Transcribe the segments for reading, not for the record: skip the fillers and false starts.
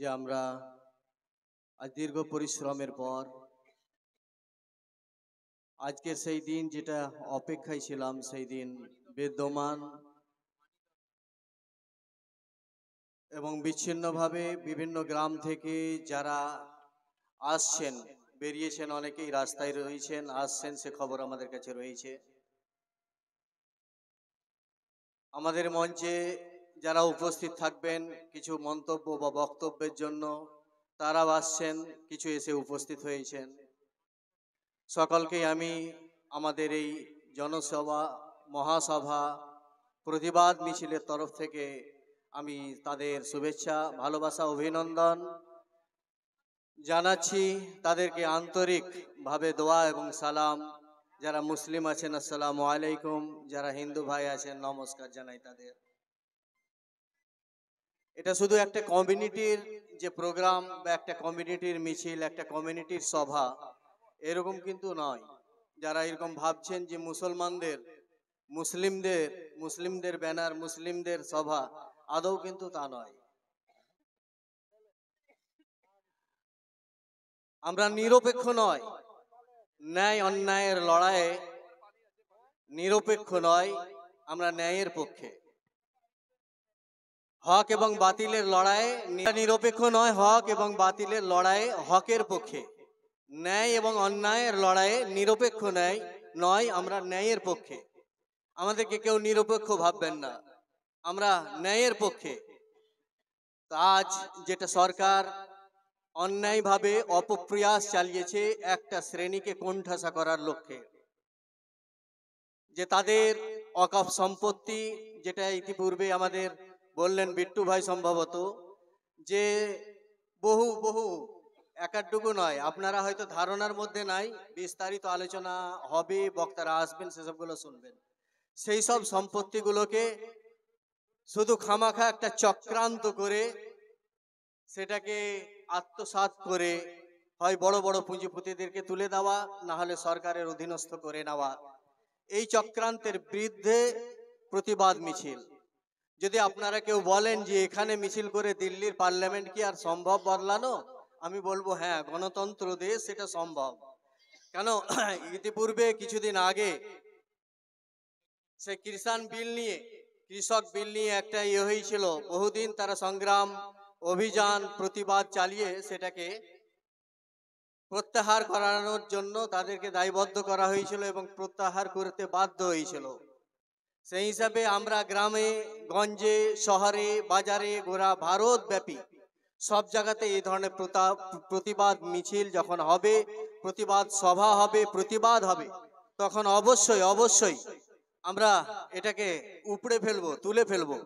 যে আমরা আজ দীর্ঘ পরিশ্রমের পর আজকের সেই দিন যেটা অপেক্ষায় ছিলাম সেই দিন বিদ্যমান এবং বিচ্ছিন্নভাবে বিভিন্ন গ্রাম থেকে যারা আসছেন বেরিয়েছেন, অনেকেই রাস্তায় রয়েছেন, আসছেন, সে খবর আমাদের কাছে রয়েছে। আমাদের মঞ্চে যারা উপস্থিত থাকবেন কিছু মন্তব্য বা বক্তব্যের জন্য তারাও আসছেন, কিছু এসে উপস্থিত হয়েছেন। সকলকেই আমি আমাদের এই জনসভা মহাসভা প্রতিবাদ মিছিলের তরফ থেকে আমি তাদের শুভেচ্ছা, ভালোবাসা, অভিনন্দন জানাচ্ছি। তাদেরকে আন্তরিকভাবে দোয়া এবং সালাম। যারা মুসলিম আছেন আসসালামু আলাইকুম, যারা হিন্দু ভাই আছেন নমস্কার জানাই তাদের। এটা শুধু একটা কমিউনিটির যে প্রোগ্রাম বা একটা কমিউনিটির মিছিল, একটা কমিউনিটির সভা এরকম কিন্তু নয়। যারা এরকম ভাবছেন যে মুসলিমদের ব্যানার, মুসলিমদের সভা, আদৌ কিন্তু তা নয়। আমরা নিরপেক্ষ নয়, ন্যায় অন্যায়ের লড়াইয়ে নিরপেক্ষ নয়, আমরা ন্যায়ের পক্ষে। হক এবং বাতিলের লড়াইয়ে নিরপেক্ষ নয়, হক এবং বাতিলের লড়াইয়ে হকের পক্ষে। ন্যায় এবং অন্যায়ের লড়াইয়ে নিরপেক্ষ নয়, আমরা ন্যায়ের পক্ষে। আমাদেরকে কেউ নিরপেক্ষ ভাববেন না, আমরা ন্যায়ের পক্ষে। আজ যেটা সরকার অন্যায়ভাবে অপপ্রয়াস চালিয়েছে একটা শ্রেণীকে কোণঠাসা করার লক্ষ্যে, যে তাদের অকাপ সম্পত্তি, যেটা ইতিপূর্বে আমাদের বললেন বিট্টু ভাই সম্ভবত, যে বহু বহু একাডুকু নয়, আপনারা হয়তো ধারণার মধ্যে নাই, বিস্তারিত আলোচনা হবে, বক্তারা আসবেন, সেসবগুলো শুনবেন। সেই সব সম্পত্তিগুলোকে শুধু খামাখা একটা চক্রান্ত করে সেটাকে আত্মসাৎ করে হয় বড় বড় পুঁজিপতিদেরকে তুলে দেওয়া, না হলে সরকারের অধীনস্থ করে নেওয়া, এই চক্রান্তের বিরুদ্ধে প্রতিবাদ মিছিল। যদি আপনারা কেউ বলেন যে এখানে মিছিল করে দিল্লির পার্লামেন্ট কি আর সম্ভব বদলানো, আমি বলবো হ্যাঁ, গণতন্ত্র দেশ, সেটা সম্ভব। কেন, ইতিপূর্বে কিছুদিন আগে সে কৃষক বিল নিয়ে একটা হয়েছিল, বহুদিন তারা সংগ্রাম, অভিযান, প্রতিবাদ চালিয়ে সেটাকে প্রত্যাহার করানোর জন্য তাদেরকে দায়বদ্ধ করা হয়েছিল এবং প্রত্যাহার করতে বাধ্য হয়েছিল। সেই হিসাবে আমরা গ্রামে গঞ্জে, শহরে, বাজারে, গোড়া ভারতব্যাপী সব জায়গাতে এই ধরনের প্রতিবাদ মিছিল যখন হবে, প্রতিবাদ সভা হবে, প্রতিবাদ হবে, তখন অবশ্যই অবশ্যই আমরা এটাকে উপড়ে ফেলবো, তুলে ফেলবো।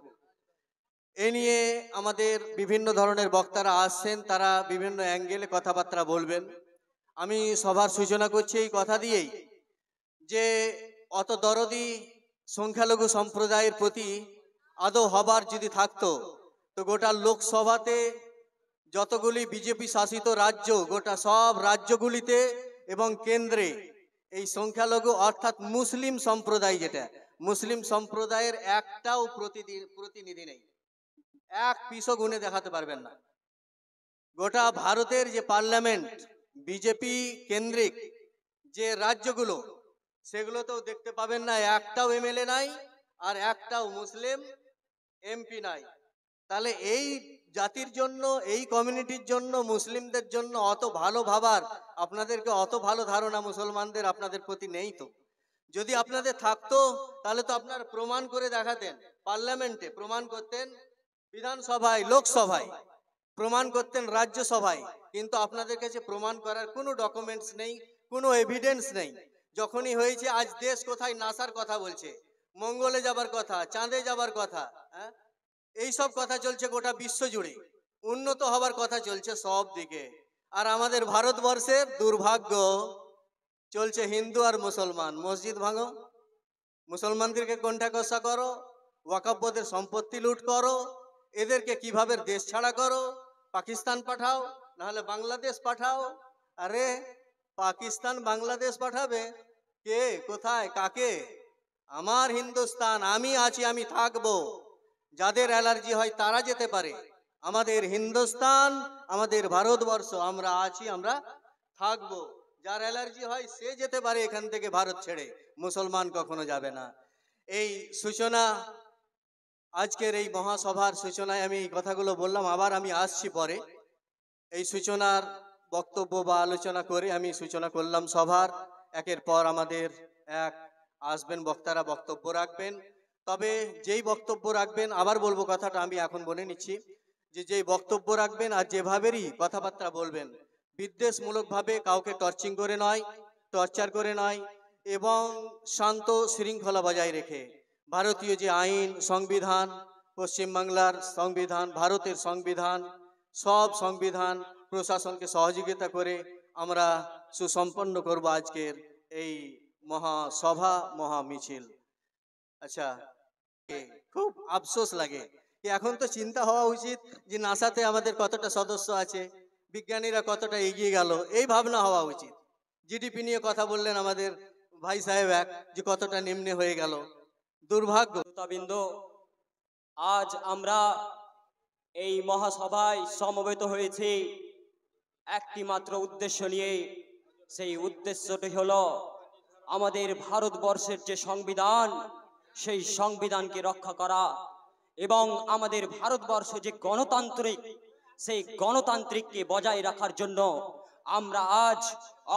এ নিয়ে আমাদের বিভিন্ন ধরনের বক্তারা আসছেন, তারা বিভিন্ন অ্যাঙ্গেলে কথাবার্তা বলবেন। আমি সভার সূচনা করছি এই কথা দিয়েই, যে অত দরদি সংখ্যালঘু সম্প্রদায়ের প্রতি আদৌ হবার যদি থাকতো, তো গোটা লোকসভাতে যতগুলি বিজেপি শাসিত রাজ্য, গোটা সব রাজ্যগুলিতে এবং কেন্দ্রে এই সংখ্যালঘু অর্থাৎ মুসলিম সম্প্রদায়, যেটা মুসলিম সম্প্রদায়ের একটাও প্রতিনিধি নেই। এক পিসও গুণে দেখাতে পারবেন না। গোটা ভারতের যে পার্লামেন্ট, বিজেপি কেন্দ্রিক যে রাজ্যগুলো, সেগুলোতেও দেখতে পাবেন না একটাও এমএলএ নাই, আর একটাও মুসলিম এমপি নাই। তাহলে এই জাতির জন্য, এই কমিউনিটির জন্য, মুসলিমদের জন্য অত ভালো ভাবার আপনাদেরকে অত ভালো ধারণা মুসলমানদের আপনাদের প্রতি নেই। তো যদি আপনাদের থাকতো তাহলে তো আপনারা প্রমাণ করে দেখাতেন, পার্লামেন্টে প্রমাণ করতেন, বিধানসভায়, লোকসভায় প্রমাণ করতেন, রাজ্যসভায়। কিন্তু আপনাদের কাছে প্রমাণ করার কোনো ডকুমেন্টস নেই, কোনো এভিডেন্স নেই। যখনই হয়েছে, আজ দেশ কোথায় নাসার কথা বলছে, মঙ্গলে যাবার কথা, চাঁদে যাবার কথা, হ্যাঁ, এই সব কথা চলছে গোটা বিশ্ব জুড়ে, উন্নত হবার কথা চলছে সব দিকে। আর আমাদের ভারতবর্ষের দুর্ভাগ্য চলছে হিন্দু আর মুসলমান, মসজিদ ভাঙো, মুসলমানদেরকে কোণঠাসা করো, ওয়াকফদের সম্পত্তি লুট করো, এদেরকে কিভাবে দেশ ছাড়া করো, পাকিস্তান পাঠাও, নাহলে বাংলাদেশ পাঠাও। আরে পাকিস্তান বাংলাদেশ পাঠাবে কে, কোথায়, কাকে? আমার হিন্দুস্তান, আমি আছি, আমি থাকবো। যাদের অ্যালার্জি হয় তারা যেতে পারে, আমাদের হিন্দুস্তান, আমাদের ভারতবর্ষ, আমরা আছি, আমরা থাকবো। যার অ্যালার্জি হয় সে যেতে পারে এখান থেকে ভারত ছেড়ে, মুসলমান কখনো যাবে না। এই সূচনা, আজকের এই মহাসভার সূচনায় আমি এই কথাগুলো বললাম, আবার আমি আসছি পরে। এই সূচনার বক্তব্য বা আলোচনা করে আমি সূচনা করলাম সভার। একের পর আমাদের এক আসবেন বক্তারা, বক্তব্য রাখবেন। তবে যেই বক্তব্য রাখবেন, আবার বলবো কথাটা আমি এখন বলে নিচ্ছি, যে যেই বক্তব্য রাখবেন আর যেভাবেরই কথাবার্তা বলবেন, বিদ্বেষমূলকভাবে কাউকে টর্চিং করে নয়, টর্চার করে নয়, এবং শান্ত শৃঙ্খলা বজায় রেখে ভারতীয় যে আইন, সংবিধান, পশ্চিমবাংলার সংবিধান, ভারতের সংবিধান, সব সংবিধান, প্রশাসনকে সহযোগিতা করে আমরা সুসম্পন্ন করব আজকের এই মহাসভা, মহা মিছিল। আচ্ছা, খুব আফসোস লাগে যে এখন তো চিন্তা হওয়া উচিত যে নাসাতে আমাদের কতটা সদস্য আছে, বিজ্ঞানীরা কতটা এগিয়ে গেল, এই ভাবনা হওয়া উচিত। জিডিপি নিয়ে কথা বললেন আমাদের ভাই সাহেব এক, যে কতটা নিম্নে হয়ে গেল। দুর্ভাগ্য। শ্রোতাবৃন্দ, আজ আমরা এই মহাসভায় সমবেত হয়েছি একটি মাত্র উদ্দেশ্য নিয়ে। সেই উদ্দেশ্যটি হলো আমাদের ভারতবর্ষের যে সংবিধান, সেই সংবিধানকে রক্ষা করা, এবং আমাদের ভারতবর্ষ যে গণতান্ত্রিক, সেই গণতান্ত্রিককে বজায় রাখার জন্য আমরা আজ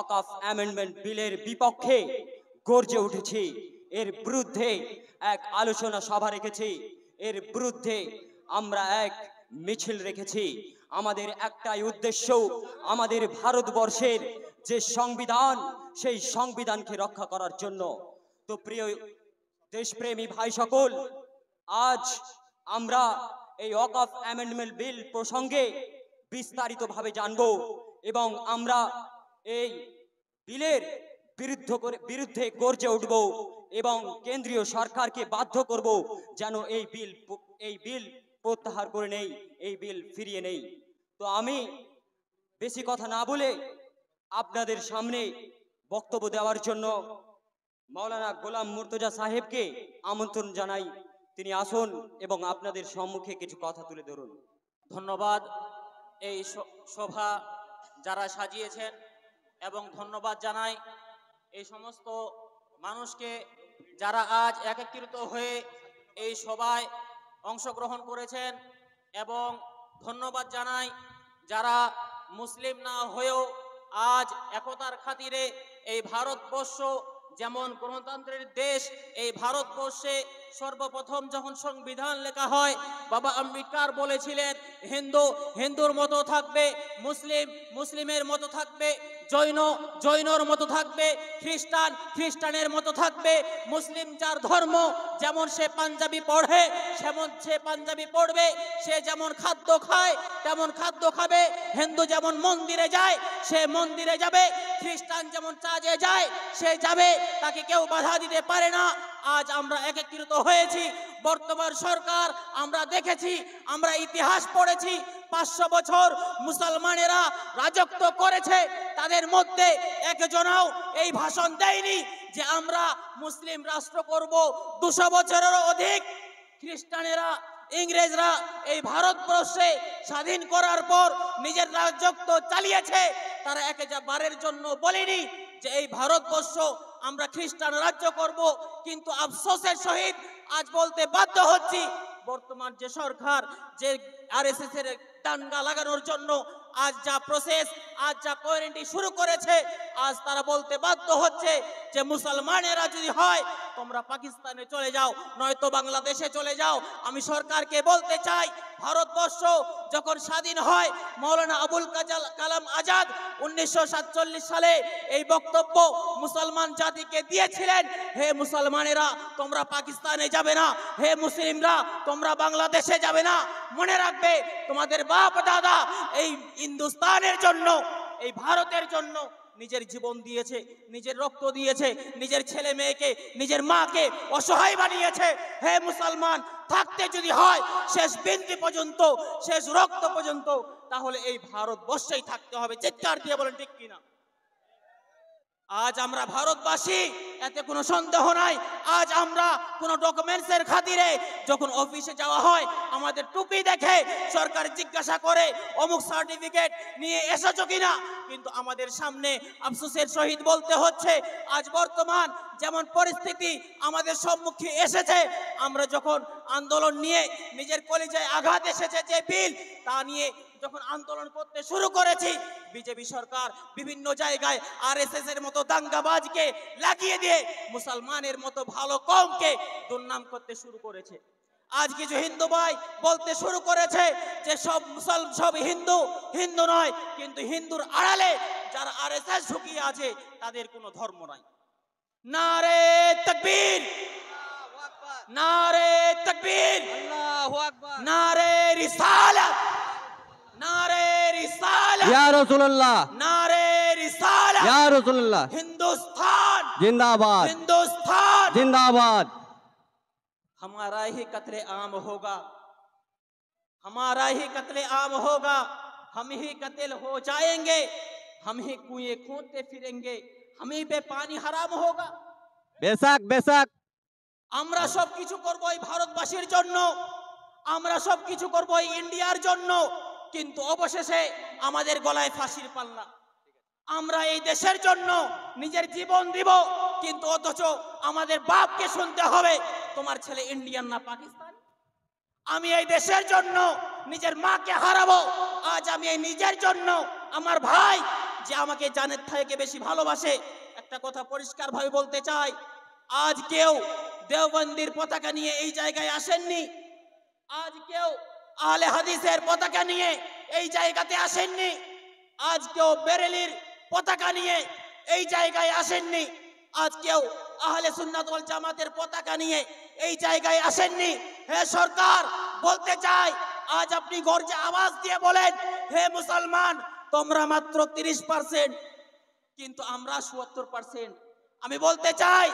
অকাফ অ্যামেন্ডমেন্ট বিলের বিপক্ষে গর্জে উঠেছি। এর বিরুদ্ধে এক আলোচনা সভা রেখেছি, এর বিরুদ্ধে আমরা এক মিছিল রেখেছি। আমাদের একটাই উদ্দেশ্য, আমাদের ভারতবর্ষের যে সংবিধান, সেই সংবিধানকে রক্ষা করার জন্য। তো প্রিয় দেশপ্রেমী ভাই সকল, আজ আমরা এই ওয়াকফ অ্যামেন্ডমেন্ট বিল প্রসঙ্গে বিস্তারিতভাবে জানব, এবং আমরা এই বিলের বিরুদ্ধে গর্জে উঠব এবং কেন্দ্রীয় সরকারকে বাধ্য করব যেন এই বিল প্রত্যাহার করে নেই, এই বিল ফিরিয়ে নেই। তো আমি বেশি কথা না বলে আপনাদের সামনে বক্তব্য দেওয়ার জন্য মাওলানা গোলাম মুর্তজা সাহেবকে আমন্ত্রণ জানাই। তিনি আসুন এবং আপনাদের সম্মুখে কিছু কথা তুলে ধরুন। ধন্যবাদ এই সভা যারা সাজিয়েছেন, এবং ধন্যবাদ জানাই এই সমস্ত মানুষকে যারা আজ একত্রিত হয়ে এই সভায় অংশগ্রহণ করেছেন, এবং ধন্যবাদ জানাই যারা মুসলিম না হয়েও আজ একতার খাতিরে এই ভারতবর্ষ যেমন গণতন্ত্রের দেশ, এই ভারতবর্ষে সর্বপ্রথম যখন সংবিধান লেখা হয়, বাবা আম্বেদকর বলেছিলেন হিন্দু হিন্দুর মতো থাকবে, মুসলিম মুসলিমের মতো থাকবে, জৈন জৈনর মতো থাকবে, খ্রিস্টান খ্রিস্টানের মতো থাকবে। মুসলিম যার ধর্ম, যেমন সে পাঞ্জাবি পড়ে সেমন সে পাঞ্জাবি পড়বে, সে যেমন খাদ্য খায় তেমন খাদ্য খাবে, হিন্দু যেমন মন্দিরে যায় সে মন্দিরে যাবে, খ্রিস্টান যেমন চার্চে যায় সে যাবে, তাকে কেউ বাধা দিতে পারে না। আজ আমরা একত্রিত হয়েছি। বর্তমান সরকার, আমরা দেখেছি, আমরা ইতিহাস পড়েছি, 500 বছর মুসলমানেরা রাজত্ব করেছে, তাদের মধ্যে একজনও এই ভাষণ দেয়নি যে আমরা মুসলিম রাষ্ট্র করব। 200 বছরেরও অধিক খ্রিস্টানেরা, ইংরেজরা এই ভারতবর্ষে স্বাধীন করার পর নিজের রাজত্ব চালিয়েছে, তারা একবারের জন্য বলেনি যে এই ভারতবর্ষ আমরা খ্রিস্টান রাজ্য করব। কিন্তু আফসোসের সহিত আজ বলতে বাধ্য হচ্ছি, বর্তমান যে সরকার, যে আরএসএস এর দাঙ্গা লাগানোর জন্য আজ যা প্রসেস, আজ যা কোয়ারেন্টাইন শুরু করেছে, আজ তারা বলতে বাধ্য হচ্ছে যে মুসলমানেরা যদি হয় তোমরা পাকিস্তানে চলে যাও, নয়তো বাংলাদেশে চলে যাও। আমি সরকারকে বলতে চাই, ভারতবর্ষ যখন স্বাধীন হয়, মৌলানা আবুল কালাম আজাদ 1947 সালে এই বক্তব্য মুসলমান জাতিকে দিয়েছিলেন, হে মুসলমানেরা তোমরা পাকিস্তানে যাবে না, হে মুসলিমরা তোমরা বাংলাদেশে যাবে না। মনে রাখবে, তোমাদের বাপ দাদা এই হিন্দুস্তানের জন্য, এই ভারতের জন্য নিজের জীবন দিয়েছে, নিজের রক্ত দিয়েছে, নিজের ছেলে মেয়েকে, নিজের মাকে অসহায় বানিয়েছে। হে মুসলমান, থাকতে যদি হয় শেষ বিন্দু পর্যন্ত, শেষ রক্ত পর্যন্ত, তাহলে এই ভারতবর্ষেই থাকতে হবে। চিৎকার দিয়ে বলেন ঠিক কিনা? আজ আমরা ভারতবাসী, এতে কোনো সন্দেহ নাই। আজ আমরা কোনো ডকুমেন্টসের খাতিরে যখন অফিসে যাওয়া হয়, আমাদের টুপি দেখে সরকার জিজ্ঞাসা করে অমুক সার্টিফিকেট নিয়ে এসেছো কিনা, কিন্তু আমাদের সামনে আফসোসের সহিত বলতে হচ্ছে আজ বর্তমান যেমন পরিস্থিতি আমাদের সম্মুখে এসেছে, আমরা যখন আন্দোলন নিয়ে নিজের কলিজায় আঘাত এসেছে যে বিল, তা নিয়ে যখন আন্দোলন করতে শুরু করেছি, বিজেপি সরকার বিভিন্ন জায়গায় আরএসএস এর মতো দাঙ্গাবাজকে লাগিয়ে দিয়ে মুসলমানের মতো ভালো কমকে দুর্নাম করতে শুরু করেছে। আজ কিছু হিন্দু ভাই বলতে শুরু করেছে যে সব হিন্দু হিন্দু নয়, কিন্তু হিন্দুর আড়ালে যারা আরএসএস ঢুকিয়ে আছে তাদের কোনো ধর্ম নাই। নারে তাকবীর, নারে তাকবীর, নারে রিসালাত, নারে রিসালাত, ইয়া রাসূলুল্লাহ, नारे रिसालत, ইয়া রাসূলুল্লাহ, हिंदुस्तान जिंदाबाद, हिंदुस्तान। जिंदाबाद। हमारा ही कत्ले आम होगा, हमारा ही कत्ले आम होगा, हम ही कत्ल हो जाएंगे, हम ही कुएं खोदते फिरेंगे, हम ही पे पानी हराम होगा। বেশাক বেশাক। আমরা সবকিছু করব এই ভারতবাসীর জন্য, আমরা সবকিছু করব এই ইন্ডিয়ার জন্য, কিন্তু অবশেষে আমাদের গলায় ফাঁসির পাল্লা। আমরা এই দেশের জন্য নিজের জীবন দিব, কিন্তু অথচ আমাদের বাপকে শুনতে হবে তোমার ছেলে ইন্ডিয়ান না পাকিস্তান। আমি এই দেশের জন্য নিজের মাকে হারাবো, আজ আমি এই নিজের জন্য আমার ভাই যে আমাকে জানের থেকে বেশি ভালোবাসে, একটা কথা পরিষ্কার ভাবে বলতে চাই, আজ কেউ দেওবন্দির পতাকা নিয়ে এই জায়গায় আসেননি, আজ কেউ আহলে হাদিসের পতাকা নিয়ে এই জায়গাতে আসেননি, আজ কেউ বেরেলির পতাকা নিয়ে এই জায়গায় আসেননি, আজ কেউ আহলে সুন্নাত ওয়াল জামাতের পতাকা নিয়ে এই জায়গায় আসেননি। হে সরকার, বলতে চাই, আজ আপনি গর্জে আওয়াজ দিয়ে বলেন হে মুসলমান তোমরা মাত্র 30%, কিন্তু আমরা ৭০%। আমি বলতে চাই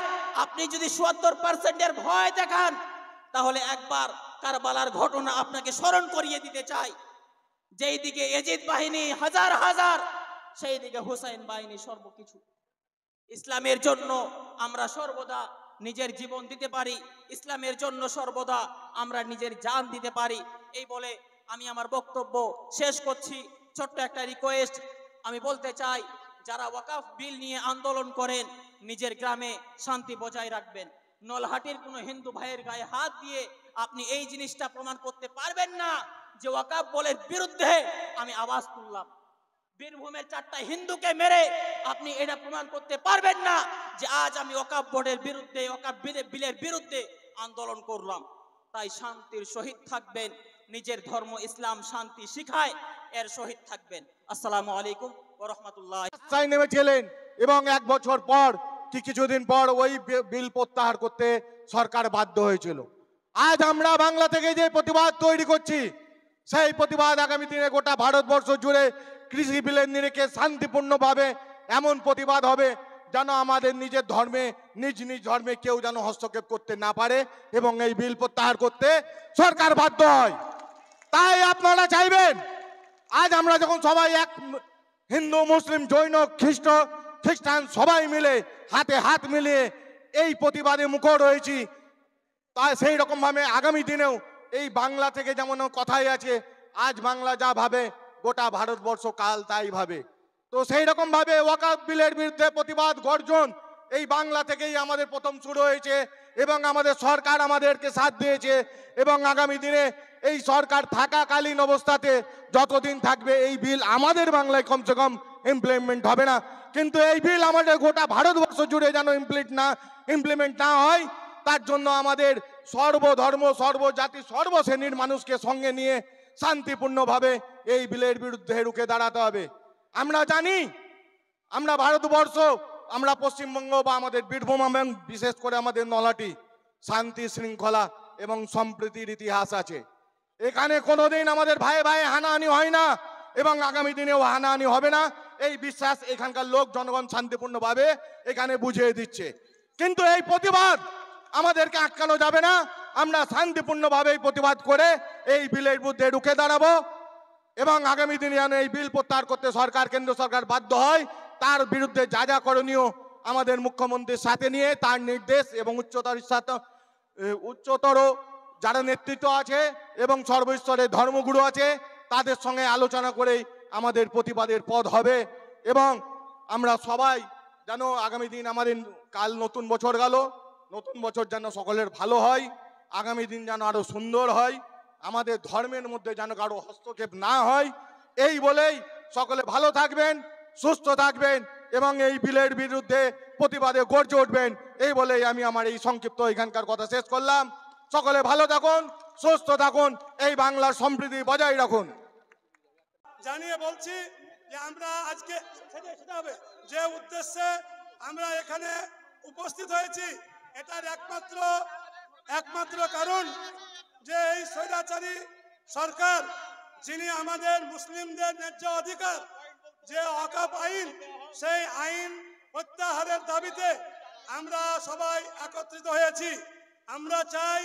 আপনি যদি ৭০%-এর ভয় দেখান, তাহলে একবার কারবালার ঘটনা আপনাকে স্মরণ করিয়ে দিতে চাই। যেই দিকে ইয়াজিদ বাহিনী হাজার হাজার, সেই দিকে হুসাইন বাহিনী সর্বকিছু। ইসলামের জন্য আমরা সর্বদা নিজের জীবন দিতে পারি, ইসলামের জন্য সর্বদা আমরা নিজের জান দিতে পারি। এই বলে আমি আমার বক্তব্য শেষ করছি। ছোট্ট একটা রিকোয়েস্ট আমি বলতে চাই, যারা ওয়াকফ বিল নিয়ে আন্দোলন করেন নিজের গ্রামে শান্তি বজায় রাখবেন। নলহাটির কোনো হিন্দু ভাইয়ের গায়ে হাত দিয়ে আপনি এই জিনিসটা প্রমাণ করতে পারবেন না যে ওয়াকফ বলের বিরুদ্ধে আমি আওয়াজ তুললাম। বীরভূমের 4টা হিন্দুকে মেরে আপনি এটা প্রমাণ করতে পারবেন না যে আজ আমি ওয়াকফ বোর্ডের বিরুদ্ধে, ওয়াকফ বিলের বিরুদ্ধে আন্দোলন করলাম। তাই শান্তির সহিত থাকবেন, নিজের ধর্ম ইসলাম শান্তি শিখায়, এর সহিত থাকবেন। আসসালামু আলাইকুম ওয়া রাহমাতুল্লাহ। রাস্তায় নেমেছিলেন এবং 1 বছর পর কি কিছুদিন পর ওই বিল প্রত্যাহার করতে সরকার বাধ্য হয়েছিল। আজ আমরা বাংলা থেকে যে প্রতিবাদ তৈরি করছি, সেই প্রতিবাদ আগামী দিনে গোটা ভারতবর্ষ জুড়ে কৃষি বিলের নিরিখে শান্তিপূর্ণভাবে এমন প্রতিবাদ হবে যেন আমাদের নিজের ধর্মে, নিজ নিজ ধর্মে কেউ যেন হস্তক্ষেপ করতে না পারে এবং এই বিল প্রত্যাহার করতে সরকার বাধ্য হয়। তাই আপনারা চাইবেন, আজ আমরা যখন সবাই এক, হিন্দু মুসলিম জৈন খ্রিস্টান সবাই মিলে হাতে হাত মিলিয়ে এই প্রতিবাদে মুখর রয়েছি, তাই সেই রকম ভাবে আগামী দিনেও এই বাংলা থেকে যেমন কথাই আছে, আজ বাংলা যা ভাবে গোটা ভারতবর্ষ কাল তাই ভাবে। তো সেই রকম ভাবে ওয়াকফ বিলের বিরুদ্ধে প্রতিবাদ গর্জন এই বাংলা থেকেই আমাদের প্রথম শুরু হয়েছে এবং আমাদের সরকার আমাদেরকে সাথ দিয়েছে এবং আগামী দিনে এই সরকার থাকাকালীন অবস্থাতে যতদিন থাকবে এই বিল আমাদের বাংলায় কমসে কম ইমপ্লিমেন্ট হবে না, কিন্তু এই বিল আমাদের গোটা ভারতবর্ষ জুড়ে যেন ইমপ্লিমেন্ট না হয়, তার জন্য আমাদের সর্বধর্ম সর্বজাতি সর্বশ্রেণীর মানুষকে সঙ্গে নিয়ে শান্তিপূর্ণভাবে এই বিলের বিরুদ্ধে রুখে দাঁড়াতে হবে। আমরা জানি, আমরা ভারতবর্ষ, আমরা পশ্চিমবঙ্গ বা আমাদের বীরভূম এবং বিশেষ করে আমাদের নলহাটি শান্তি শৃঙ্খলা এবং সম্প্রীতির ইতিহাস আছে। এখানে কোনোদিন আমাদের ভাই ভাই হানাহানি হয় না এবং আগামী দিনেও হানাহানি হবে না, এই বিশ্বাস এখানকার লোক জনগণ শান্তিপূর্ণভাবে এখানে বুঝিয়ে দিচ্ছে। কিন্তু এই প্রতিবাদ আমাদেরকে আটকানো যাবে না, আমরা শান্তিপূর্ণভাবে এই প্রতিবাদ করে এই বিলের বিরুদ্ধে রুখে দাঁড়াবো এবং আগামী দিনে যেন এই বিল প্রত্যাহার করতে সরকার, কেন্দ্র সরকার বাধ্য হয়, তার বিরুদ্ধে যা যা করণীয় আমাদের মুখ্যমন্ত্রীর সাথে নিয়ে তার নির্দেশ এবং উচ্চতর যারা নেতৃত্ব আছে এবং সর্বস্তরের ধর্মগুরু আছে তাদের সঙ্গে আলোচনা করেই আমাদের প্রতিবাদের পথ হবে। এবং আমরা সবাই যেন আগামী দিন, আমাদের কাল নতুন বছর গেল, নতুন বছর যেন সকলের ভালো হয়, আগামী দিন যেন আরো সুন্দর হয়, আমাদের ধর্মের মধ্যে যেন কারো হস্তক্ষেপ না হয়, এই বলেই সকলে ভালো থাকবেন, সুস্থ থাকবেন এবং এই বিলের বিরুদ্ধে প্রতিবাদে গর্জে উঠবেন, এই বলেই আমি আমার এই সংক্ষিপ্ত এখানকার কথা শেষ করলাম। সকলে ভালো থাকুন, সুস্থ থাকুন, এই বাংলার সম্প্রীতি বজায় রাখুন। জানিয়ে বলছি যে আমরা আজকে যে উদ্দেশ্যে আমরা এখানে উপস্থিত হয়েছি, এটার একমাত্র কারণ যে এই স্বৈরাচারী সরকার, যিনি আমাদের মুসলিমদের ন্যায্য অধিকার যে ওয়াকফ আইন, সেই আইন প্রত্যাহারের দাবিতে আমরা সবাই একত্রিত হয়েছি। আমরা চাই,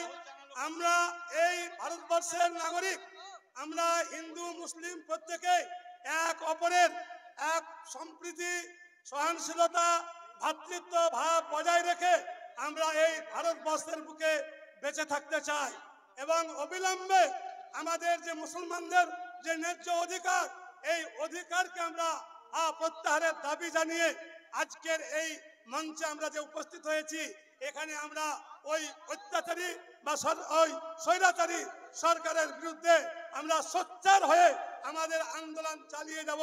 আমরা এই ভারতবর্ষের নাগরিক, আমরা হিন্দু মুসলিম প্রত্যেকে এক অপরের এক সম্প্রীতি, সহনশীলতা, ভ্রাতৃত্ব ভাব বজায় রেখে আমরা এই ভারতবর্ষের বুকে বেঁচে থাকতে চাই। এবং অবিলম্বে আমাদের যে মুসলমানদের যে ন্যায্য অধিকার, এই অধিকারকে আমরা প্রত্যাহারের দাবি জানিয়ে আজকের এই মঞ্চে আমরা যে উপস্থিত হয়েছি, এখানে আমরা ওই অত্যাচারী বা ওই স্বৈরাচারী সরকারের বিরুদ্ধে আমরা সোচ্চার হয়ে আমাদের আন্দোলন চালিয়ে যাব।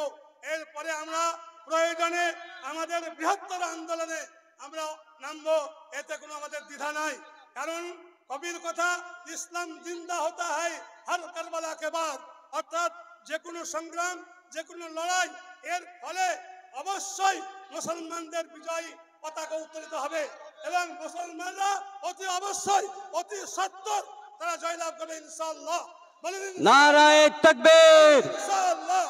এরপরে আমরা প্রয়োজনে আমাদের বৃহত্তর আন্দোলনে আমরা নামবো, এতে কোনো আমাদের দ্বিধা নাই। কারণ কবির কথা, ইসলাম জিন্দা হতা হয় হর কারবালা কে বাদ, অর্থাৎ যে কোনো সংগ্রাম, যে কোনো লড়াই, এর ফলে অবশ্যই মুসলমানদের বিজয়ী পতাকা উত্তোলিত হবে এবং মুসলমানরা অতি অবশ্যই, অতি সত্বর তারা জয়লাভ করবে ইনশাআল্লাহ। বলেন নারায়ে তাকবীর, ইনশাআল্লাহ,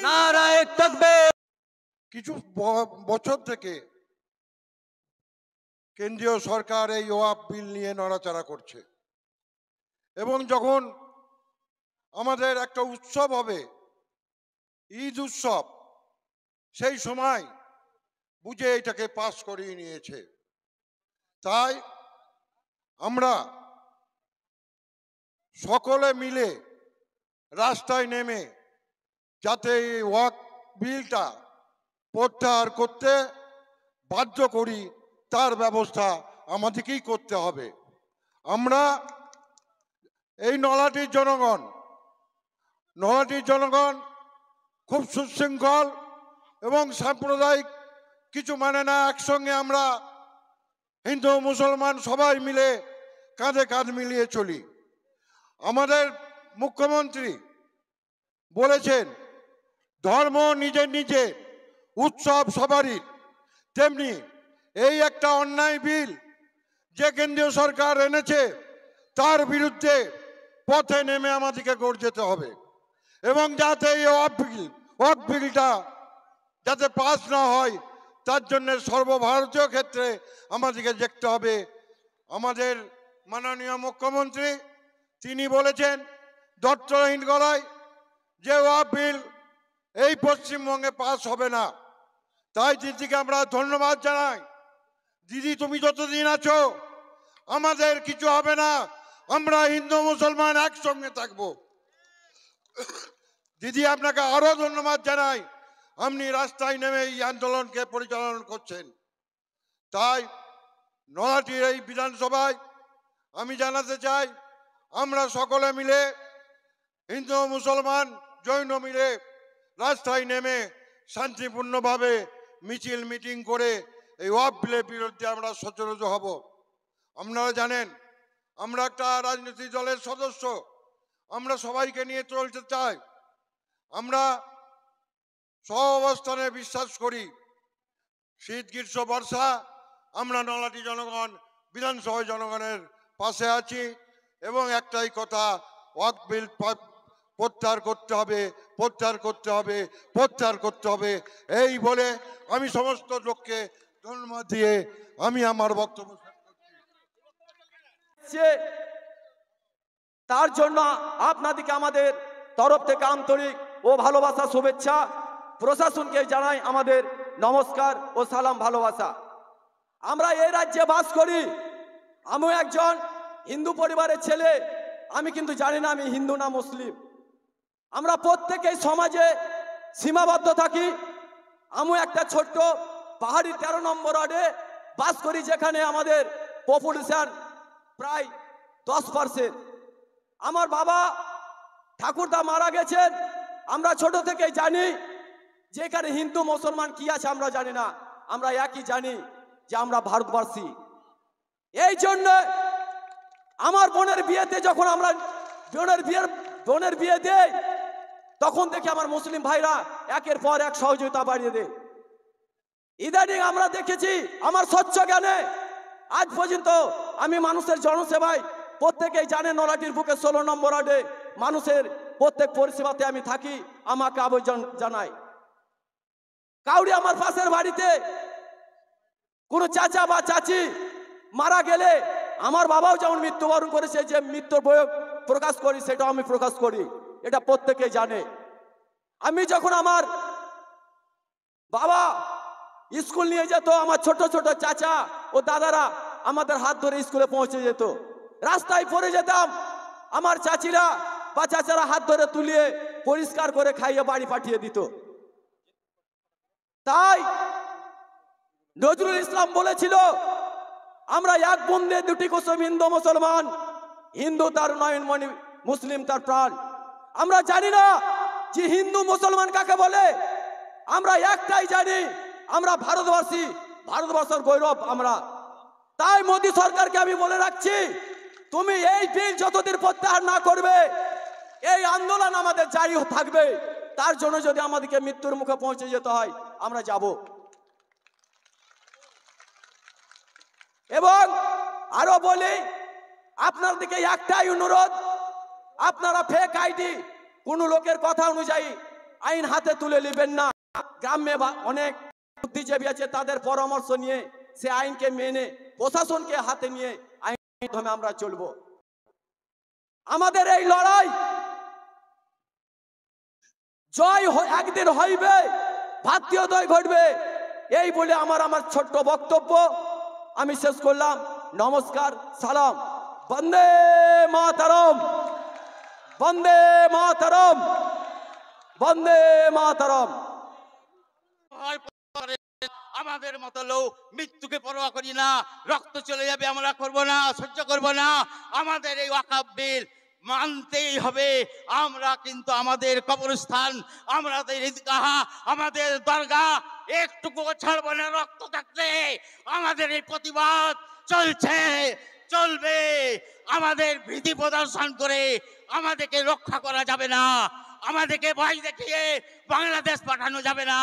নারায়ে তাকবীর। কিছু বছর থেকে কেন্দ্রীয় সরকার এই ওয়াকফ বিল নিয়ে নড়াচড়া করছে এবং যখন আমাদের একটা উৎসব হবে, ঈদ উৎসব, সেই সময় বুঝে এটাকে পাস করিয়ে নিয়েছে। তাই আমরা সকলে মিলে রাস্তায় নেমে যাতে এই ওয়াকফ বিলটা প্রত্যাহার করতে বাধ্য করি, তার ব্যবস্থা আমাদেরকেই করতে হবে। আমরা এই নলাটির জনগণ খুব সুশৃঙ্খল এবং সাম্প্রদায়িক কিছু মানে না, একসঙ্গে আমরা হিন্দু মুসলমান সবাই মিলে কাঁধে কাঁধ মিলিয়ে চলি। আমাদের মুখ্যমন্ত্রী বলেছেন ধর্ম নিজের নিজে, উৎসব সবারই, তেমনি এই একটা অন্যায় বিল যে কেন্দ্রীয় সরকার এনেছে তার বিরুদ্ধে পথে নেমে আমাদেরকে গর্জতে হবে এবং যাতে এই ওয়াকফ বিলটা যাতে পাস না হয় তার জন্য সর্বভারতীয় ক্ষেত্রে আমাদেরকে দেখতে হবে। আমাদের মাননীয় মুখ্যমন্ত্রী তিনি বলেছেন দত্তহীন গলায় যে ওয়াকফ বিল এই পশ্চিমবঙ্গে পাস হবে না। তাই দিদিকে আমরা ধন্যবাদ জানাই। দিদি, তুমি যতদিন আছো আমাদের কিছু হবে না, আমরা হিন্দু মুসলমান একসঙ্গে থাকবো। দিদি, আপনাকে আরো ধন্যবাদ জানাই, আপনি রাস্তায় নেমে এই আন্দোলনকে পরিচালনা করছেন। তাই নলাটির এই বিধানসভায় আমি জানাতে চাই, আমরা সকলে মিলে হিন্দু মুসলমান জৈন মিলে রাস্তায় নেমে শান্তিপূর্ণভাবে মিছিল মিটিং করে এই ওয়াকফ বিলের বিরুদ্ধে আমরা সচেতন হব। আপনারা জানেন আমরা একটা রাজনৈতিক দলের সদস্য, আমরা সবাইকে নিয়ে চলতে চাই। আমরা সহাবস্থানে বিশ্বাস করি। শীত গ্রীষ্ম বর্ষা আমরা নলাটি জনগণ বিধানসভা জনগণের পাশে আছি এবং একটাই কথা, ওয়াকফ বিল প্রত্যাহার করতে হবে, প্রত্যাহার করতে হবে, প্রত্যাহার করতে হবে। এই বলে আমি সমস্ত লোককে ধন্যবাদ দিয়ে আমি আমার বক্তব্য তার জন্য আপনাদেরকে আমাদের তরফ থেকে আন্তরিক ও ভালোবাসা শুভেচ্ছা। প্রশাসনকে জানাই আমাদের নমস্কার ও সালাম, ভালোবাসা। আমরা এই রাজ্যে বাস করি, আমিও একজন হিন্দু পরিবারের ছেলে, আমি কিন্তু জানি না আমি হিন্দু না মুসলিম। আমরা প্রত্যেকেই সমাজে সীমাবদ্ধ থাকি। আমিও একটা ছোট্ট পাহাড়ি 13 নম্বর ওয়ার্ডে বাস করি, যেখানে আমাদের পপুলেশন প্রায় 10%। আমার বাবা ঠাকুরদা মারা গেছেন। আমরা ছোট থেকেই জানি যে এখানে হিন্দু মুসলমান কি আছে আমরা জানি না, আমরা একই জানি যে আমরা ভারতবাসী। এই জন্য আমার বোনের বিয়েতে যখন আমরা বোনের বিয়ে দেই, তখন দেখি আমার মুসলিম ভাইরা একের পর এক সহযোগিতা বাড়িয়ে দেয়। ইদানিং আমরা দেখেছি আমার স্বচ্ছ জ্ঞানে আজ পর্যন্ত আমি মানুষের জনসেবায়, প্রত্যেকেই জানে নলাটির বুকে 16 নম্বর ওয়ার্ডে মানুষের প্রত্যেক পরিষেবাতে আমি থাকি, আমাকে আবেদন জানাই। কাউরি আমার পাশের বাড়িতে কোনো চাচা বা চাচি মারা গেলে আমার বাবাও যেমন মৃত্যুবরণ করেছে, যে মৃত্যুর বই প্রকাশ করি, সেটাও আমি প্রকাশ করি, এটা প্রত্যেকেই জানে। আমি যখন আমার বাবা স্কুল নিয়ে যেত, আমার ছোট ছোট চাচা ও দাদারা আমাদের হাত ধরে স্কুলে পৌঁছে যেত। রাস্তায় পড়ে যেতাম, আমার চাচিরা বা চাচারা হাত ধরে তুলিয়ে পরিষ্কার করে খাইয়ে বাড়ি পাঠিয়ে দিত। তাই নজরুল ইসলাম বলেছিল, আমরা এক বন্ধে দুটি কুসুম, হিন্দু মুসলমান, হিন্দু তার নয়নমণি, মুসলিম তার প্রাণ। আমরা জানি না যে হিন্দু মুসলমান কাকে বলে, আমরা একটাই জানি, আমরা ভারতবাসী, ভারতবর্ষের গৌরব আমরা। তাই মোদী সরকারকে আমি বলে রাখছি, তুমি এই বিল যতদিন প্রত্যাহার না করবে, এই আন্দোলন আমাদের জারি থাকবে। তার জন্য যদি আমাদেরকে মৃত্যুর মুখে পৌঁছে যেতে হয়, আমরা যাব। এবং আরো বলি, আপনার দিকে একটাই অনুরোধ, আপনারা ফেক আইডি কোন লোকের কথা অনুযায়ী আইন হাতে তুলে নেবেন না। গ্রামে অনেক বুদ্ধিজীবী আছে, তাদের পরামর্শ নিয়ে সে আইনকে মেনে প্রশাসনকে হাতে নিয়ে আইন মাধ্যমে আমরা চলবো। আমাদের এই লড়াই জয় একদিন হইবে, ভাতৃয়োদয় ঘটবে, এই বলে আমার ছোট্ট বক্তব্য আমি শেষ করলাম। নমস্কার, সালাম। বন্দে মাতরম, বন্দে মাতরম, বন্দে মাতরম। আমাদের মতো লোক মৃত্যুকে পরোয়া করি না, রক্ত চলে যাবে আমরা করব না, সহ্য করব না। আমাদের এই ওয়াকফ বিল মানতেই হবে। আমরা কিন্তু আমাদের কবরস্থান, আমাদের ঈদগাহ, আমাদের দরগা একটুকু ছাড়ব না। রক্ত থাকতে আমাদের এই প্রতিবাদ চলছে, চলবে। আমাদের ভীতি প্রদর্শন করে আমাদেরকে রক্ষা করা যাবে না। আমাদেরকে ভয় দেখিয়ে বাংলাদেশ পাঠানো যাবে না,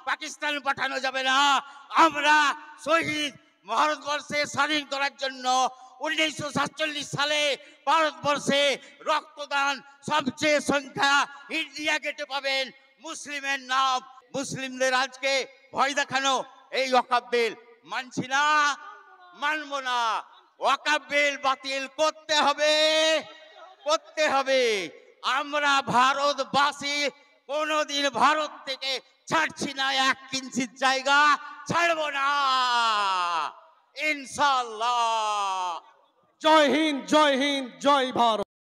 পাকিস্তান পাঠানো যাবে না। আমরা শহীদ ভারতবর্ষে স্বাধীন করার জন্য 1947 সালে ভারতবর্ষে রক্তদান সবচেয়ে সংখ্যা ইন্ডিয়া গেটে পাবেন মুসলিমের নাম। মুসলিমদের আজকে ভয় দেখানো এই ওয়াকফ বিল মানছি না, মানব না। ওয়াকফ বিল বাতিল করতে হবে, করতে হবে। আমরা ভারতবাসী কোনোদিন ভারত থেকে ছাড়ছি না, 1 ইঞ্চির জায়গা ছাড়বো না ইনশাআল্লাহ। জয় হিন্দ, জয় হিন্দ, জয় ভারত।